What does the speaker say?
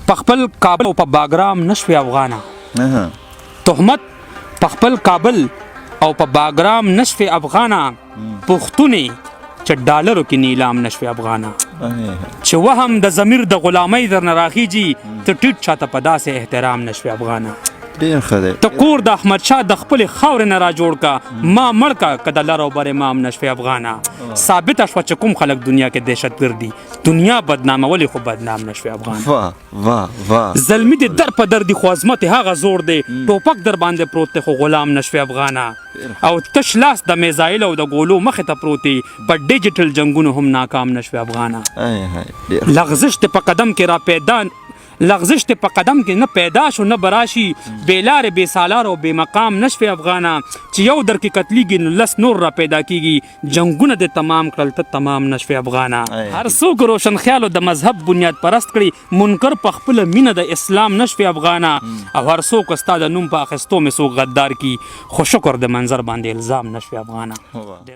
په خپل کابل او په باګرام نشوي افغانه تهمت په خپل کابل او په باګرام نشوي افغانه پښتوني چې ډالرو کې نیلام نشوي افغانه چې وهم د ضمیر د غلامۍ در نه راخیږي ته ټیټ چاته په داسې احترام نشوي افغانه ډېر ښه دی. ته کور د احمدشاه د خپلې خاورې نه را جوړ کا ما مړ کا که د لر او بر امام نشوي افغانه ثابته شوه چې کوم خلک دنیا کې دهشتګرد دي دنیا بدنامولې خو بدنام نشوي افغانه واه زلمی دې در په در دي خو عظمت هغه زور دی ټوپک در باندې پروت دی خو غلام نشوي افغانه او تش لاس د میزایل او د ګولو مخې ته پروت دی په ډیجیټل جنګونو هم ناکام نشوي افغانه لغزش ته په قدم کې را پیدا لغزش ته په قدم کې نه پیدا شو نه براشي بیلار بے سالار او بے مقام نشوي افغانه چې یو در کې قتلیږي نو لس نور را پیدا کیږي جنگونه د تمام کړل ته تمام نشوي افغانه هر څوک روشن خیالو د مذهب بنیاد پرست کړي منکر په خپل مینه د اسلام نشوي افغانه او هر څوک استاد نوم په اخستو مې څوک غدار کی خو شکر د منظر باندې الزام نشوي افغانه